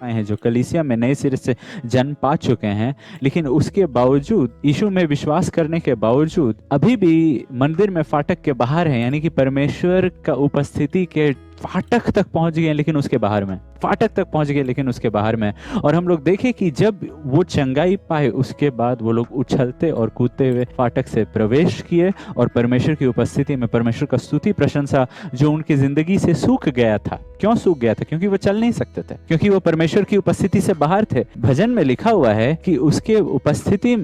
हैं जो कलीसिया में नए सिरे से जन्म पा चुके हैं, लेकिन उसके बावजूद, यीशु में विश्वास करने के बावजूद अभी भी मंदिर में फाटक के बाहर हैं, यानी कि परमेश्वर का उपस्थिति के फाटक तक पहुंच गए लेकिन उसके बाहर में, फाटक तक पहुंच गए लेकिन उसके बाहर में। और हम लोग देखें कि जब वो चंगाई पाए उसके बाद वो लोग उछलते और कूदते हुए फाटक से प्रवेश किए और परमेश्वर की उपस्थिति में परमेश्वर का स्तुति प्रशंसा जो उनकी जिंदगी से सूख गया था। क्यों सूख गया था? क्योंकि वो चल नहीं सकते थे, क्योंकि वो परमेश्वर की उपस्थिति से बाहर थे। भजन में लिखा हुआ है कि उसके उपस्थिति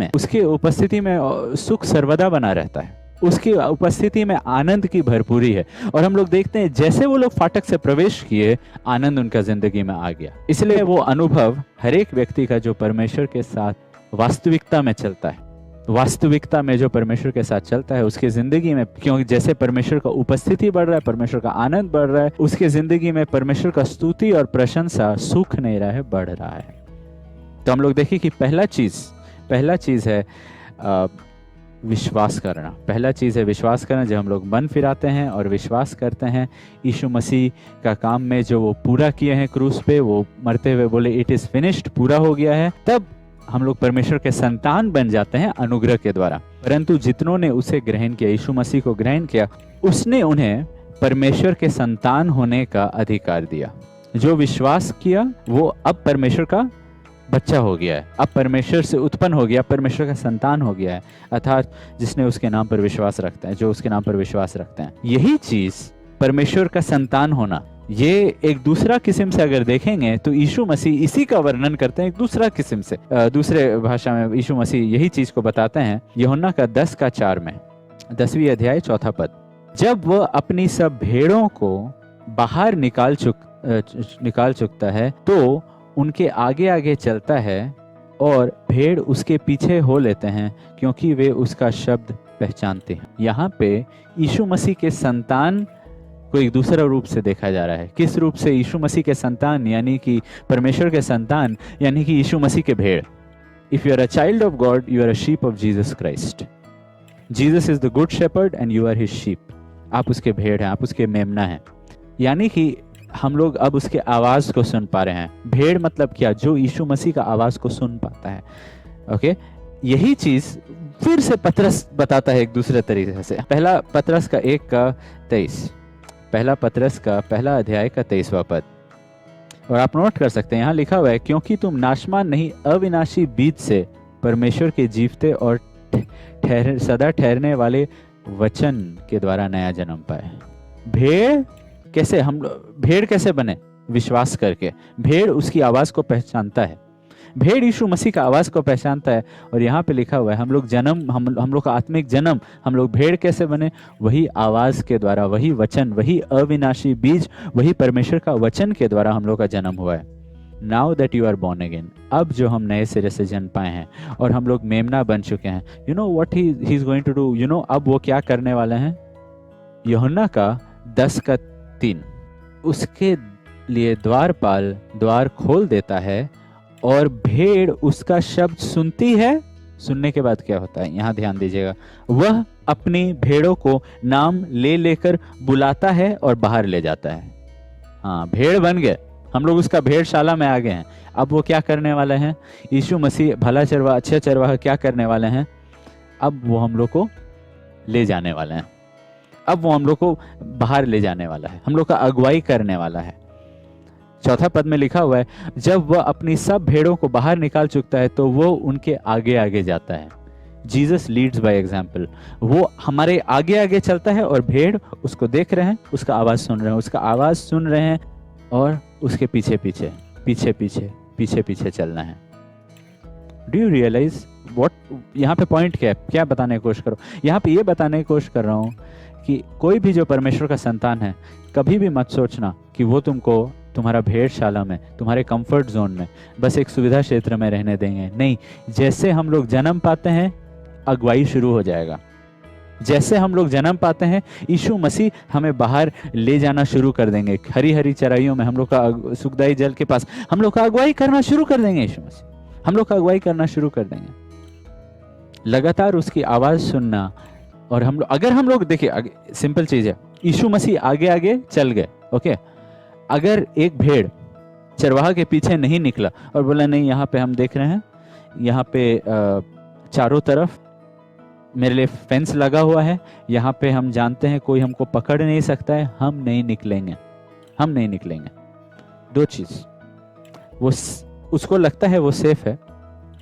में सुख सर्वदा बना रहता है, उसकी उपस्थिति में आनंद की भरपूरी है। और हम लोग देखते हैं जैसे वो लोग फाटक से प्रवेश किए, आनंद उनका जिंदगी में आ गया। इसलिए वो अनुभव हर एक व्यक्ति का जो परमेश्वर के साथ वास्तविकता में चलता है, वास्तविकता में जो परमेश्वर के साथ चलता है, उसके जिंदगी में, क्योंकि जैसे परमेश्वर का उपस्थिति बढ़ रहा है, परमेश्वर का आनंद बढ़ रहा है, उसके जिंदगी में परमेश्वर का स्तुति और प्रशंसा सूख नहीं रहा है, बढ़ रहा है। तो हम लोग देखिए कि पहला चीज है विश्वास करना। पहला चीज़ है विश्वास करना। जब हम लोग मन फिराते हैं और विश्वास करते हैं यीशु मसीह का काम में जो वो पूरा किए हैं क्रूस पे, वो मरते हुए बोले इट इज़ फिनिश्ड, पूरा हो गया है, तब हम लोग परमेश्वर के संतान बन जाते हैं अनुग्रह के द्वारा। परंतु जितनों ने उसे ग्रहण किया, यीशु मसीह को ग्रहण किया, उसने उन्हें परमेश्वर के संतान होने का अधिकार दिया। जो विश्वास किया वो अब परमेश्वर का बच्चा हो गया है, अब परमेश्वर से उत्पन्न हो गया, परमेश्वर का संतान हो गया है, अर्थात जिसने उसके नाम पर विश्वास रखते हैं, जो उसके नाम पर विश्वास रखते हैं। यही चीज परमेश्वर का संतान होना, ये एक दूसरा किस्म से अगर देखेंगे तो यीशु मसीह इसी का वर्णन करते हैं एक दूसरा किस्म से, दूसरे भाषा में यीशु मसीह यही चीज को बताते हैं। यूहन्ना का 10:4 में, 10वीं अध्याय 4था पद, जब वह अपनी सब भेड़ों को बाहर निकाल चुकता है तो उनके आगे आगे चलता है और भेड़ उसके पीछे हो लेते हैं क्योंकि वे उसका शब्द पहचानते हैं। यहाँ पे यीशु मसीह के संतान को एक दूसरा रूप से देखा जा रहा है। किस रूप से? यीशु मसीह के संतान यानी कि परमेश्वर के संतान यानी कि यीशु मसीह के भेड़। If you are a child of God, you are a sheep of Jesus Christ. Jesus is the good shepherd and you are his sheep. आप उसके भेड़ हैं, आप उसके मेमना हैं। यानी कि हम लोग अब उसके आवाज को सुन पा रहे हैं। भेड़ मतलब क्या? जो यीशु मसीह का आवाज को सुन पाता है। ओके, यही चीज फिर से पतरस बताता है एक दूसरे तरीके से। पहला पतरस का 1:23, पहला पतरस का पहला अध्याय का 23वां पद, और आप नोट कर सकते हैं, यहाँ लिखा हुआ है, क्योंकि तुम नाशमान नहीं अविनाशी बीज से परमेश्वर के जीवते और सदा ठहरने वाले वचन के द्वारा नया जन्म पाए। भेड़ कैसे बने? विश्वास करके। भेड़ उसकी आवाज को पहचानता है, भेड़ यीशु मसीह का आवाज को पहचानता है। और यहाँ पे लिखा हुआ है हम लोग का आत्मिक जन्म, हम लोग भेड़ कैसे बने? वही आवाज के द्वारा, वही वचन, वही अविनाशी बीज, वही परमेश्वर का वचन के द्वारा हम लोग का जन्म हुआ है। Now that you are born again, अब जो हम नए सिरे से जन्म पाए हैं और हम लोग मेमना बन चुके हैं, you know what he is going to do, you know अब वो क्या करने वाले हैं? यूहन्ना का 10:3, उसके लिए द्वारपाल द्वार खोल देता है और भेड़ उसका शब्द सुनती है। सुनने के बाद क्या होता है? यहाँ ध्यान दीजिएगा, वह अपनी भेड़ों को नाम ले लेकर बुलाता है और बाहर ले जाता है। हाँ, भेड़ बन गए हम लोग, उसका भेड़शाला में आ गए हैं। अब वो क्या करने वाले हैं? यीशु मसीह भला चरवाहा, अच्छा चरवाहा क्या करने वाले हैं? अब वो हम लोग को ले जाने वाले हैं, अब वो हम लोग को बाहर ले जाने वाला है, हम लोग का अगुवाई करने वाला है। 4था पद में लिखा हुआ है, जब वह अपनी सब भेड़ों को बाहर निकाल चुकता है तो वो उनके आगे आगे जाता है। जीसस लीड्स बाय एग्जाम्पल, वो हमारे आगे आगे चलता है और भेड़ उसको देख रहे हैं, उसका आवाज सुन रहे हैं, उसका आवाज सुन रहे हैं और उसके पीछे पीछे चलना है। डू यू रियलाइज व्हाट यहाँ पे पॉइंट क्या बताने की कोशिश करो? यहाँ पे ये बताने की कोशिश कर रहा हूँ कि कोई भी जो परमेश्वर का संतान है, कभी भी मत सोचना कि वो तुमको तुम्हारा भेड़शाला में, तुम्हारे कंफर्ट जोन में, बस एक सुविधा क्षेत्र में रहने देंगे। नहीं, जैसे हम लोग जन्म पाते हैं अगुवाई शुरू हो जाएगा। जैसे हम लोग जन्म पाते हैं यीशु मसीह हमें बाहर ले जाना शुरू कर देंगे। हरी हरी चराइयों में हम लोग का, सुखदाई जल के पास हम लोग का अगुवाई करना शुरू कर देंगे। यीशु मसीह हम लोग का अगुवाई करना शुरू कर देंगे। लगातार उसकी आवाज सुनना और हम लोग, अगर हम लोग देखिए, सिंपल चीज है, यीशु मसीह आगे आगे चल गए, ओके, अगर एक भेड़ चरवाहा के पीछे नहीं निकला और बोला नहीं यहाँ पे हम देख रहे हैं, यहाँ पे चारों तरफ मेरे लिए फेंस लगा हुआ है, यहाँ पे हम जानते हैं कोई हमको पकड़ नहीं सकता है, हम नहीं निकलेंगे, हम नहीं निकलेंगे। दो चीज, वो उसको लगता है वो सेफ है,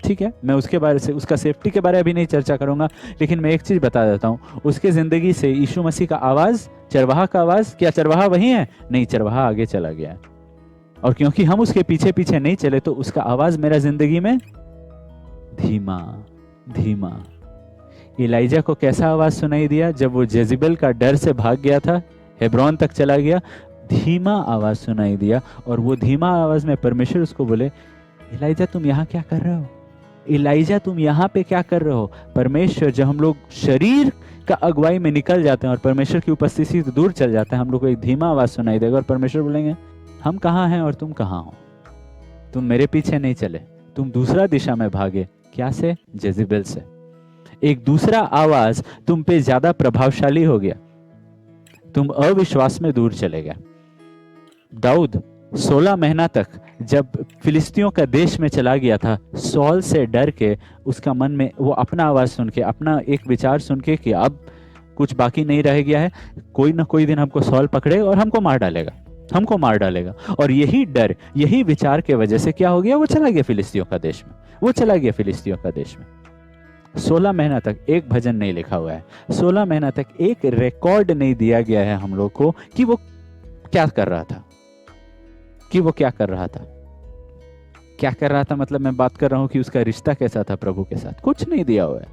ठीक है, मैं उसके बारे से, उसका सेफ्टी के बारे में अभी नहीं चर्चा करूंगा, लेकिन मैं एक चीज बता देता हूं, उसके जिंदगी से यीशु मसीह का आवाज, चरवाहा का आवाज, क्या चरवाहा वही है? नहीं, चरवाहा आगे चला गया है। और क्योंकि हम उसके पीछे पीछे नहीं चले तो उसका आवाज मेरा जिंदगी में धीमा धीमा। इलाइजा को कैसा आवाज सुनाई दिया जब वो जेजिबेल का डर से भाग गया था, हेब्रोन तक चला गया? धीमा आवाज सुनाई दिया, और वो धीमा आवाज में परमेश्वर उसको बोले, इलाइजा तुम यहाँ क्या कर रहे हो? इलाइजा तुम यहाँ पे क्या कर रहे हो? परमेश्वर, जब हम लोग शरीर का अगुवाई में निकल जाते हैं और परमेश्वर की उपस्थिति से दूर चल जाते हैं, हम लोग को एक धीमा आवाज सुनाई देगा और परमेश्वर बोलेंगे, हम कहाँ हैं और तुम कहाँ हो? तुम मेरे पीछे नहीं चले, तुम दूसरा दिशा में भागे। क्या से? जेजिबेल से। एक दूसरा आवाज तुम पे ज्यादा प्रभावशाली हो गया, तुम अविश्वास में दूर चले गए। दाऊद 16 महीना तक जब फिलिस्तियों का देश में चला गया था, सौल से डर के उसका मन में वो अपना आवाज सुन के, अपना एक विचार सुन के कि अब कुछ बाकी नहीं रह गया है, कोई ना कोई दिन हमको सौल पकड़े और हमको मार डालेगा, हमको मार डालेगा। और यही डर, यही विचार के वजह से क्या हो गया, वो चला गया फिलिस्तियों का देश में, वो चला गया फिलिस्तियों का देश में। 16 महीना तक एक भजन नहीं लिखा हुआ है, 16 महीना तक एक रिकॉर्ड नहीं दिया गया है हम लोग को कि वो क्या कर रहा था, कि वो क्या कर रहा था। क्या कर रहा था मतलब मैं बात कर रहा हूं कि उसका रिश्ता कैसा था प्रभु के साथ, कुछ नहीं दिया हुआ है।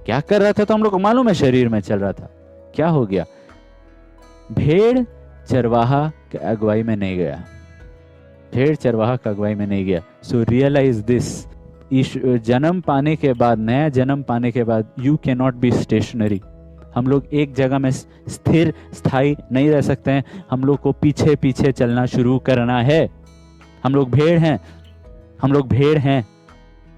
क्या कर रहा था तो हम लोग को मालूम है, शरीर में चल रहा था। क्या हो गया? भेड़ चरवाहा के अगुवाई में नहीं गया, भेड़ चरवाहा का अगुवाई में नहीं गया। सो रियलाइज दिस, जन्म पाने के बाद, नया जन्म पाने के बाद, you can not be stationary. हम लोग एक जगह में स्थिर स्थायी नहीं रह सकते हैं, हम लोग को पीछे पीछे चलना शुरू करना है। हम लोग भेड़ हैं, हम लोग भेड़ हैं,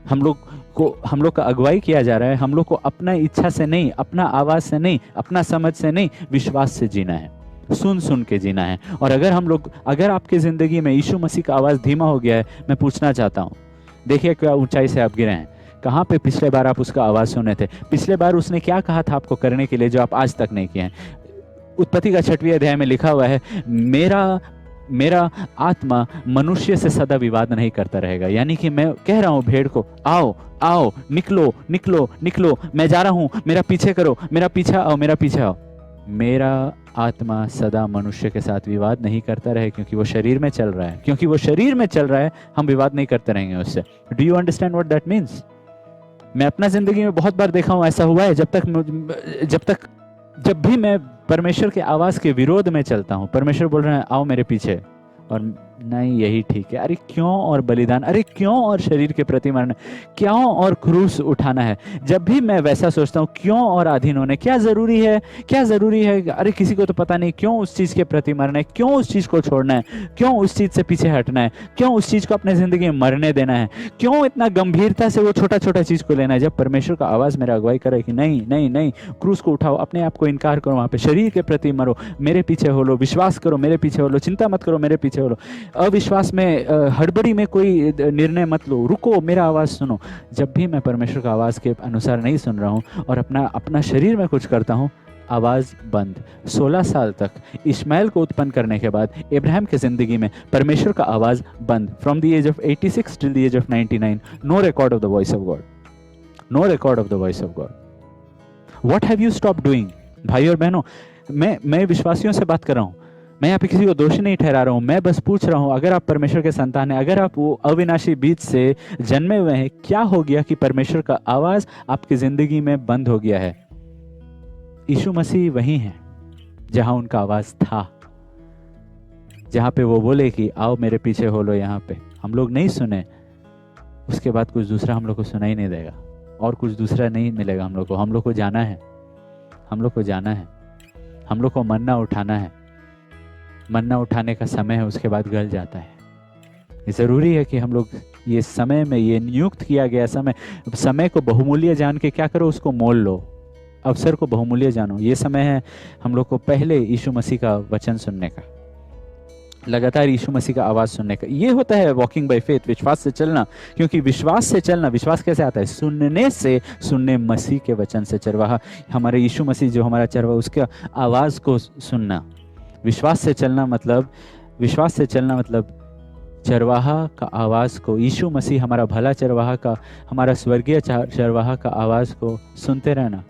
हम लोग का अगुवाई किया जा रहा है। हम लोग को अपना इच्छा से नहीं, अपना आवाज से नहीं, अपना समझ से नहीं, विश्वास से जीना है, सुन सुन के जीना है। और अगर आपकी जिंदगी में यीशु मसीह का आवाज धीमा हो गया है, मैं पूछना चाहता हूं, देखिए क्या ऊंचाई से आप गिरे हैं, कहां पे पिछले बार आप उसका आवाज सुने थे? पिछले बार उसने क्या कहा था आपको करने के लिए जो आप आज तक नहीं किए हैं? उत्पत्ति का 6वें अध्याय में लिखा हुआ है, मेरा आत्मा मनुष्य से सदा विवाद नहीं करता रहेगा। यानी कि मैं कह रहा हूं भेड़ को, आओ आओ, निकलो निकलो निकलो, मैं जा रहा हूं, मेरा पीछे करो, मेरा पीछा आओ, मेरा पीछे आओ। मेरा आत्मा सदा मनुष्य के साथ विवाद नहीं करता रहे, क्योंकि वो शरीर में चल रहा है, क्योंकि वो शरीर में चल रहा है, हम विवाद नहीं करते रहेंगे उससे। Do you understand what that means? मैं अपना जिंदगी में बहुत बार देखा हूं, ऐसा हुआ है, जब भी मैं परमेश्वर के आवाज के विरोध में चलता हूं, परमेश्वर बोल रहे हैं आओ मेरे पीछे, और नहीं यही ठीक है, अरे क्यों और बलिदान, अरे क्यों और शरीर के प्रति मरना, क्यों और क्रूस उठाना है। जब भी मैं वैसा सोचता हूँ, क्यों और अधीन होने, क्या जरूरी है, क्या जरूरी है, अरे किसी को तो पता नहीं, क्यों उस चीज के प्रति मरना है, क्यों उस चीज को छोड़ना है, क्यों उस चीज से पीछे हटना है, क्यों उस चीज को अपने जिंदगी में मरने देना है, क्यों इतना गंभीरता से वो छोटा छोटा चीज को लेना है। जब परमेश्वर का आवाज मेरा अगुवाई करे कि नहीं नहीं नहीं, क्रूस को उठाओ, अपने आप को इनकार करो, वहां पे शरीर के प्रति मरो, मेरे पीछे हो लो, विश्वास करो, मेरे पीछे हो लो, चिंता मत करो, मेरे पीछे हो लो, अविश्वास में हड़बड़ी में कोई निर्णय मत लो, रुको, मेरा आवाज सुनो। जब भी मैं परमेश्वर का आवाज के अनुसार नहीं सुन रहा हूं और अपना शरीर में कुछ करता हूं, आवाज बंद। 16 साल तक इश्माइल को उत्पन्न करने के बाद इब्राहिम की जिंदगी में परमेश्वर का आवाज बंद। From the age of 86 till the age of 99, no record of the voice of God, no record of the voice of God. What have you stop doing? भाई और बहनों, मैं विश्वासियों से बात कर रहा हूं, मैं यहाँ पे किसी को दोषी नहीं ठहरा रहा हूँ, मैं बस पूछ रहा हूँ, अगर आप परमेश्वर के संतान हैं, अगर आप वो अविनाशी बीज से जन्मे हुए हैं, क्या हो गया कि परमेश्वर का आवाज आपकी जिंदगी में बंद हो गया है? यीशु मसीह वही है जहां उनका आवाज था, जहां पे वो बोले कि आओ मेरे पीछे हो लो, यहाँ पे हम लोग नहीं सुने, उसके बाद कुछ दूसरा हम लोग को सुनाई नहीं देगा और कुछ दूसरा नहीं मिलेगा हम लोग को जाना है, हम लोग को जाना है, हम लोग को मन्ना उठाना है। मन्ना उठाने का समय है, उसके बाद गल जाता है। ये जरूरी है कि हम लोग ये समय में, ये नियुक्त किया गया समय को बहुमूल्य जान के क्या करो, उसको मोल लो, अवसर को बहुमूल्य जानो। ये समय है हम लोग को पहले यीशु मसीह का वचन सुनने का, लगातार यीशु मसीह का आवाज़ सुनने का। ये होता है वॉकिंग बाय फेथ, विश्वास से चलना। क्योंकि विश्वास से चलना, विश्वास कैसे आता है? सुनने से, सुनने मसीह के वचन से। चरवाहा हमारे यीशु मसीह जो हमारा चरवाहा, उसके आवाज़ को सुनना। विश्वास से चलना मतलब, विश्वास से चलना मतलब चरवाहा का आवाज़ को, यीशु मसीह हमारा भला चरवाहा का, हमारा स्वर्गीय चरवाहा का आवाज़ को सुनते रहना।